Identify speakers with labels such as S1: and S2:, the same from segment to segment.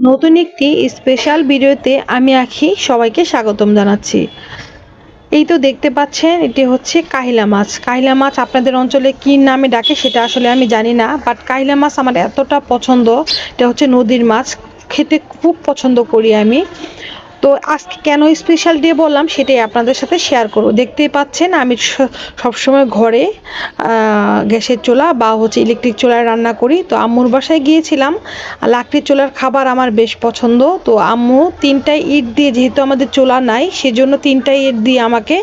S1: নতুন একটি স্পেশাল ভিডিওতে আমি আখি সবাইকে স্বাগতম জানাচ্ছি। এই তো দেখতে পাচ্ছেন, এটি হচ্ছে কাহিলা মাছ। কাহিলা মাছ আপনাদের অঞ্চলে কি নামে ডাকে সেটা আসলে আমি জানি না, বাট কাহিলা মাছ আমার এতটা পছন্দ। এটা হচ্ছে নদীর মাছ, খেতে খুব পছন্দ করি আমি। তো আজকে কেন স্পেশাল ডে বললাম সেটাই আপনাদের সাথে শেয়ার করব। দেখতেই পাচ্ছেন আমি সবসময় ঘরে গ্যাসের চুলা বা হচ্ছে ইলেকট্রিক চুলায় রান্না করি। তো আম্মুর বাসায় গিয়েছিলাম, লাকড়ির চুলার খাবার আমার বেশ পছন্দ। তো আম্মু 3টা ইট দিয়ে, যেহেতু আমাদের চুলা নাই সেজন্য 3টা ইট দিয়ে আমাকে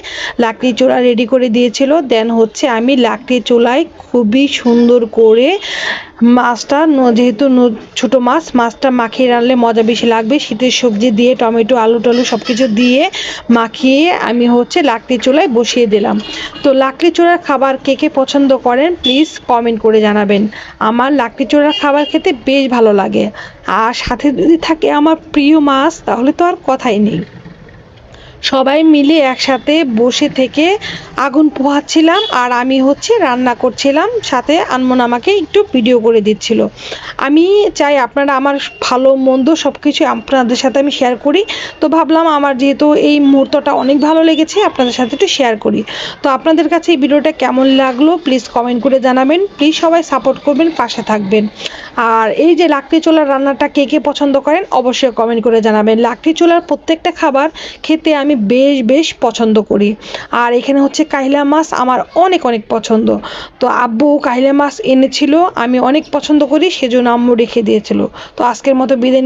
S1: লাকড়ির চুলা রেডি করে দিয়েছিল। দেন হচ্ছে আমি লাকড়ির চুলায় খুবই সুন্দর করে মাছটা, যেহেতু ছোটো মাছটা মাখিয়ে রাখলে মজা বেশি লাগবে। শীতের সবজি দিয়ে টমেটো আলু টালু সব কিছু দিয়ে মাখিয়ে আমি হচ্ছে লাকড়ি চুলায় বসিয়ে দিলাম। তো লাকড়ি চুলার খাবার কে কে পছন্দ করেন প্লিজ কমেন্ট করে জানাবেন। আমার লাকড়ি চুলার খাবার খেতে বেশ ভালো লাগে, আর সাথে যদি থাকে আমার প্রিয় মাছ তাহলে তো আর কথাই নেই। সবাই মিলে একসাথে বসে থেকে আগুন পোহাচ্ছিলাম, আর আমি হচ্ছে রান্না করছিলাম, সাথে আনমন আমাকে একটু ভিডিও করে দিচ্ছিল। আমি চাই আপনারা আমার ভালো মন্দ সব কিছু আপনাদের সাথে আমি শেয়ার করি। তো ভাবলাম আমার যেহেতু এই মুহূর্তটা অনেক ভালো লেগেছে আপনাদের সাথে একটু শেয়ার করি। তো আপনাদের কাছে এই ভিডিওটা কেমন লাগলো প্লিজ কমেন্ট করে জানাবেন। প্লিজ সবাই সাপোর্ট করবেন, পাশে থাকবেন। আর এই যে লাকড়ি চুলার রান্নাটা কে কে পছন্দ করেন অবশ্যই কমেন্ট করে জানাবেন। লাকড়ি চুলার প্রত্যেকটা খাবার খেতে আমি বেশ পছন্দ করি। আর এখানে হচ্ছে কাহিলা মাছ আমার অনেক পছন্দ। তো আব্বু কাহিলা মাছ এনেছিল, আমি অনেক পছন্দ করি সেজন্য আম্মু রেখে দিয়েছিল। তো আজকের মতো বিদায়।